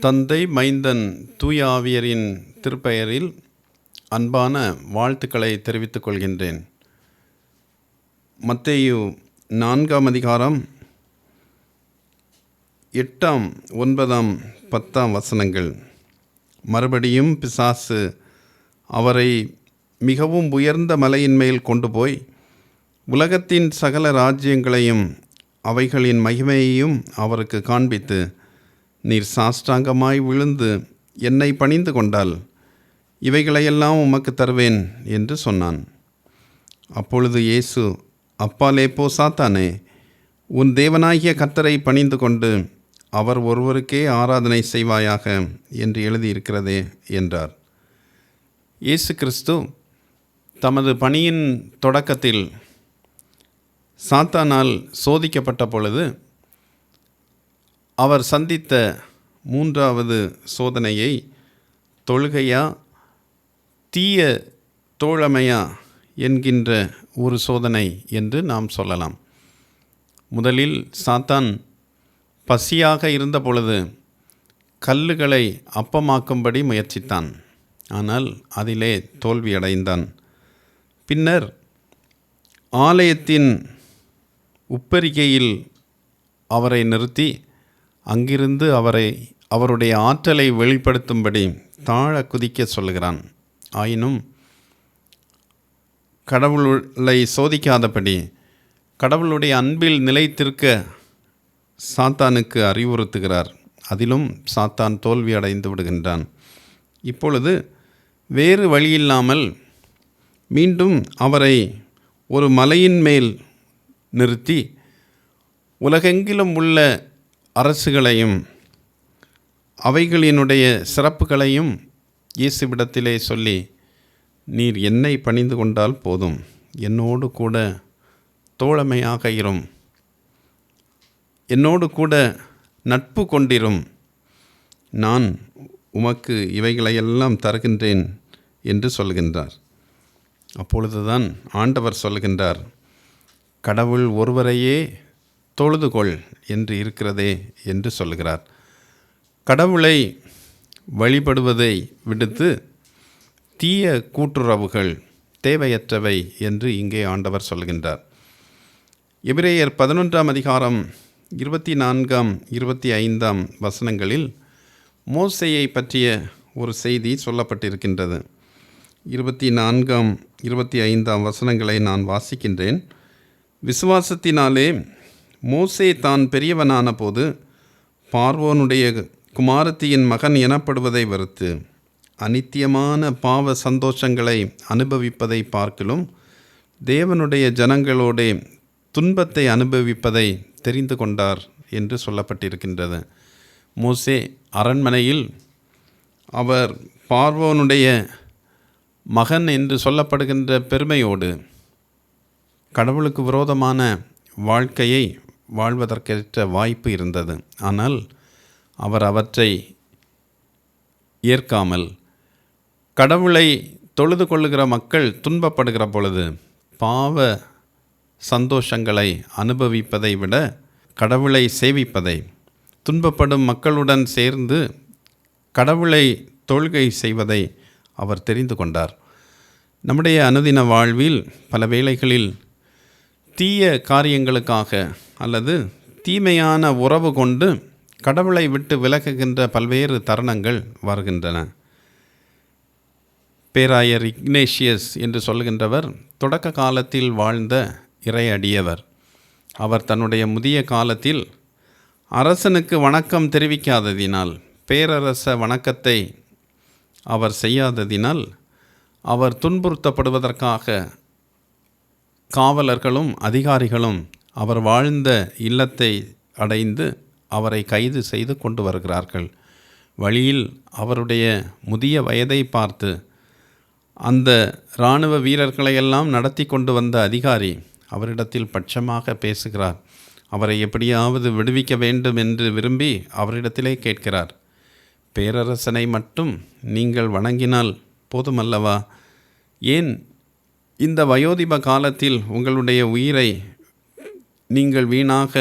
தந்தை, மைந்தன், தூய ஆவியரின் திருப்பெயரில் அன்பான வாழ்த்துக்களை தெரிவித்துக் கொள்கின்றேன். மத்தேயு 4ஆம் அதிகாரம் 8, 9, 10 வசனங்கள். மறுபடியும் பிசாசு அவரை மிகவும் உயர்ந்த மலையின் மேல் கொண்டு போய் உலகத்தின் சகல ராஜ்யங்களையும் அவைகளின் மகிமையையும் அவருக்கு காண்பித்து, நீர் சாஷ்டாங்கமாய் விழுந்து என்னை பணிந்து கொண்டால் இவைகளையெல்லாம் உமக்கு தருவேன் என்று சொன்னான். அப்பொழுது இயேசு, அப்பாலே போ சாத்தானே, உன் தேவனாகிய கர்த்தரை பணிந்து கொண்டு அவர் ஒருவருக்கே ஆராதனை செய்வாயாக என்று எழுதியிருக்கிறதே என்றார். இயேசு கிறிஸ்து தமது பணியின் தொடக்கத்தில் சாத்தானால் சோதிக்கப்பட்ட பொழுது அவர் சந்தித்த 3வது சோதனையை தொழுகையா தீய தோழமையா என்கின்ற ஒரு சோதனை என்று நாம் சொல்லலாம். முதலில் சாத்தான் பசியாக இருந்த பொழுது கல்லுகளை அப்பமாக்கும்படி முயற்சித்தான். ஆனால் அதிலே தோல்வியடைந்தான். பின்னர் ஆலயத்தின் உப்பரிகையில் அவரை நிறுத்தி அங்கிருந்து அவருடைய ஆற்றலை வெளிப்படுத்தும்படி தாழ குதிக்க சொல்கிறான். ஆயினும் கடவுளை சோதிக்காதபடி கடவுளுடைய அன்பில் நிலைத்திருக்க சாத்தானுக்கு அறிவுறுத்துகிறார். அதிலும் சாத்தான் தோல்வி அடைந்து விடுகின்றான். இப்பொழுது வேறு வழியில்லாமல் மீண்டும் அவரை ஒரு மலையின் மேல் நிறுத்தி உலகெங்கிலும் உள்ள அரசுகளையும் அவைகளினுடைய சிறப்புகளையும் இயேசுவிடத்திலே சொல்லி, நீர் என்னை பணிந்து கொண்டால் போதும், என்னோடு கூட தோழமையாக இரும், என்னோடு கூட நட்பு கொண்டிரும், நான் உமக்கு இவைகளையெல்லாம் தருகின்றேன் என்று சொல்கின்றார். அப்பொழுதுதான் ஆண்டவர் சொல்கின்றார், கடவுள் ஒருவரையே தொழுதுகொள் என்று இருக்கிறதே என்று சொல்கிறார். கடவுளை வழிபடுவதை விடுத்து தீய கூட்டுறவுகள் தேவையற்றவை என்று இங்கே ஆண்டவர் சொல்கின்றார். எபிரேயர் 11ஆம் அதிகாரம் 24, 25 வசனங்களில் மோசேயை பற்றிய ஒரு செய்தி சொல்லப்பட்டிருக்கின்றது. 24, 25 வசனங்களை நான் வாசிக்கின்றேன். விசுவாசத்தினாலே மோசே தான் பெரியவனான போது பார்வோனுடைய குமாரத்தியின் மகன் எனப்படுவதை வெறுத்து அநித்தியமான பாவ சந்தோஷங்களை அனுபவிப்பதை பார்க்கிலும் தேவனுடைய ஜனங்களோடே துன்பத்தை அனுபவிப்பதை தெரிந்து கொண்டார் என்று சொல்லப்பட்டிருக்கின்றது. மோசே அரண்மனையில் அவர் பார்வோனுடைய மகன் என்று சொல்லப்படுகின்ற பெருமையோடு கடவுளுக்கு விரோதமான வாழ்க்கையை வாழ்வதற்கேற்ற வாய்ப்பு இருந்தது. ஆனால் அவர் அவற்றை ஏற்காமல் கடவுளை தொழுது கொள்ளுகிற மக்கள் துன்பப்படுகிற பொழுது பாவ சந்தோஷங்களை அனுபவிப்பதை விட கடவுளை சேவிப்பதை, துன்பப்படும் மக்களுடன் சேர்ந்து கடவுளை தொழுகை செய்வதை அவர் தெரிந்து கொண்டார். நம்முடைய அனுதின வாழ்வில் பல வேளைகளில் தீய காரியங்களுக்காக அல்லது தீமையான உறவு கொண்டு கடவுளை விட்டு விலகுகின்ற பல்வேறு தருணங்கள் வருகின்றன. பேராயர் இக்னேஷியஸ் என்று சொல்கின்றவர் தொடக்க காலத்தில் வாழ்ந்த இறையடியவர். அவர் தன்னுடைய முதிய காலத்தில் அரசனுக்கு வணக்கம் தெரிவிக்காததினால், பேரரச வணக்கத்தை அவர் செய்யாததினால் அவர் துன்புறுத்தப்படுவதற்காக காவலர்களும் அதிகாரிகளும் அவர் வாழ்ந்த இல்லத்தை அடைந்து அவரை கைது செய்து கொண்டு வருகிறார்கள். வழியில் அவருடைய முதிய வயதை பார்த்து அந்த இராணுவ வீரர்களையெல்லாம் நடத்தி கொண்டு வந்த அதிகாரி அவரிடத்தில் பட்சமாக பேசுகிறார். அவரை எப்படியாவது விடுவிக்க வேண்டும் என்று விரும்பி அவரிடத்திலே கேட்கிறார். பேரரசனை மட்டும் நீங்கள் வணங்கினால் போதுமல்லவா? ஏன் இந்த வயோதிப காலத்தில் உங்களுடைய உயிரை நீங்கள் வீணாக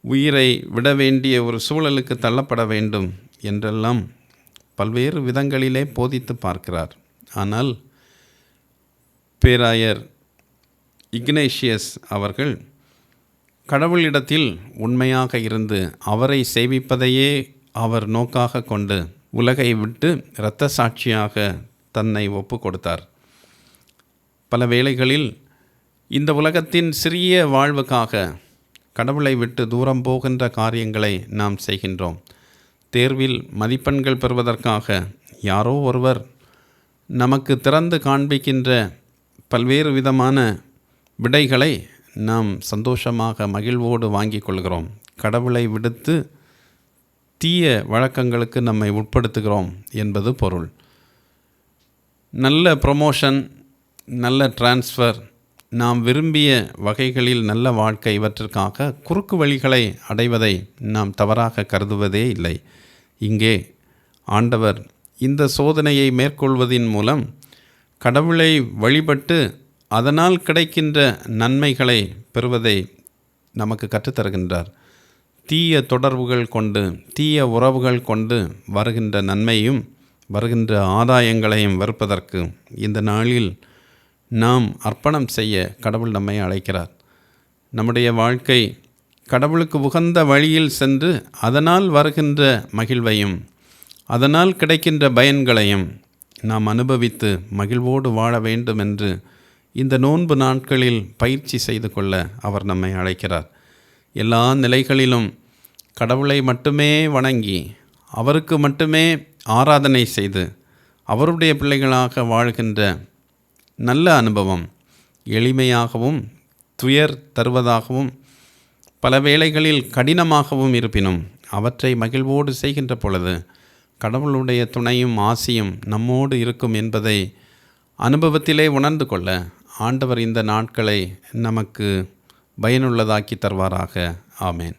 உயிரை விட வேண்டிய ஒரு சூழலுக்கு தள்ளப்பட வேண்டும் என்றெல்லாம் பல்வேறு விதங்களிலே போதித்து பார்க்கிறார். ஆனால் பேராயர் இக்னேஷியஸ் அவர்கள் கடவுளிடத்தில் உண்மையாக இருந்து அவரை சேவிப்பதையே அவர் நோக்காக கொண்டு உலகை விட்டு இரத்த சாட்சியாக தன்னை ஒப்பு கொடுத்தார். பல வேளைகளில் இந்த உலகத்தின் சிறிய வாழ்வுக்காக கடவுளை விட்டு தூரம் போகின்ற காரியங்களை நாம் செய்கின்றோம். தேர்வில் மதிப்பெண்கள் பெறுவதற்காக யாரோ ஒருவர் நமக்கு திறந்து காண்பிக்கின்ற பல்வேறு விதமான விடைகளை நாம் சந்தோஷமாக மகிழ்வோடு வாங்கி கொள்கிறோம். கடவுளை விடுத்து தீய வழக்கங்களுக்கு நம்மை உட்படுத்துகிறோம் என்பது பொருள். நல்ல ப்ரொமோஷன், நல்ல டிரான்ஸ்ஃபர், நாம் விரும்பிய வகைகளில் நல்ல வாழ்க்கை, இவற்றிற்காக குறுக்கு வழிகளை அடைவதை நாம் தவறாக கருதுவதே இல்லை. இங்கே ஆண்டவர் இந்த சோதனையை மேற்கொள்வதின் மூலம் கடவுளை வழிபட்டு அதனால் கிடைக்கின்ற நன்மைகளை பெறுவதை நமக்கு கற்றுத்தருகின்றார். தீய தொடர்புகள் கொண்டு, தீய உறவுகள் கொண்டு வருகின்ற நன்மையும் வருகின்ற ஆதாயங்களையும் வெறுப்பதற்கு இந்த நாளில் நாம் அர்ப்பணம் செய்ய கடவுள் நம்மை அழைக்கிறார். நம்முடைய வாழ்க்கை கடவுளுக்கு உகந்த வழியில் சென்று அதனால் வருகின்ற மகிழ்வையும் அதனால் கிடைக்கின்ற பயன்களையும் நாம் அனுபவித்து மகிழ்வோடு வாழ வேண்டும் என்று இந்த நோன்பு நாட்களில் பயிற்சி செய்து கொள்ள அவர் நம்மை அழைக்கிறார். எல்லா நிலைகளிலும் கடவுளை மட்டுமே வணங்கி அவருக்கு மட்டுமே ஆராதனை செய்து அவருடைய பிள்ளைகளாக வாழ்கின்ற நல்ல அனுபவம் எளிமையாகவும் துயர் தருவதாகவும் பல வேளைகளில் கடினமாகவும் இருப்பினும் அவற்றை மகிழ்வோடு செய்கின்ற பொழுது கடவுளுடைய துணையும் ஆசியும் நம்மோடு இருக்கும் என்பதை அனுபவத்திலே உணர்ந்து கொள்ள ஆண்டவர் இந்த நாட்களை நமக்கு பயனுள்ளதாக்கி தருவாராக. ஆமேன்.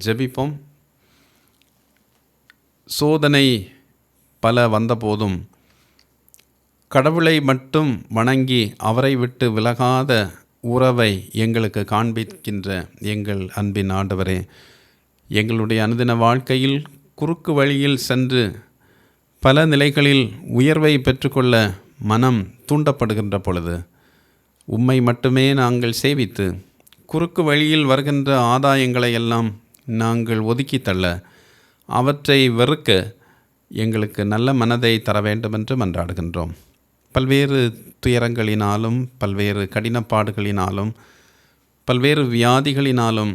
ஜெபிப்போம். சோதனை பல வந்தபோதும் கடவுளை மட்டும் வணங்கி அவரை விட்டு விலகாத உறவை எங்களுக்கு காண்பிக்கின்ற எங்கள் அன்பின் ஆண்டவரே, எங்களுடைய அனுதின வாழ்க்கையில் குறுக்கு வழியில் சென்று பல நிலைகளில் உயர்வை பெற்றுக்கொள்ள மனம் தூண்டப்படுகின்ற பொழுது உம்மை மட்டுமே நாங்கள் சேவித்து குறுக்கு வழியில் வருகின்ற ஆதாயங்களை எல்லாம் நாங்கள் ஒதுக்கி தள்ள, அவற்றை வெறுக்க எங்களுக்கு நல்ல மனதை தர வேண்டுமென்று மன்றாடுகின்றோம். பல்வேறு துயரங்களினாலும் பல்வேறு கடினப்பாடுகளினாலும் பல்வேறு வியாதிகளினாலும்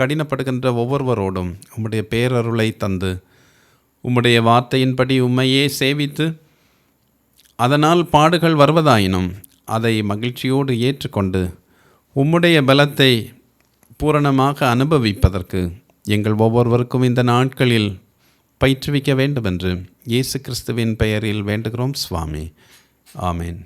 கடினப்படுகின்ற ஒவ்வொருவரோடும் உம்முடைய பேரருளை தந்து உம்முடைய வார்த்தையின்படி உம்மையே சேவித்து அதனால் பாடுகள் வருவதாயினும் அதை மகிழ்ச்சியோடு ஏற்றுக்கொண்டு உம்முடைய பலத்தை பூரணமாக அனுபவிப்பதற்கு எங்கள் ஒவ்வொருவருக்கும் இந்த நாட்களில் பயிற்றுவிக்க வேண்டுமென்று இயேசு கிறிஸ்துவின் பெயரில் வேண்டுகிறோம் சுவாமி. ஆமேன்.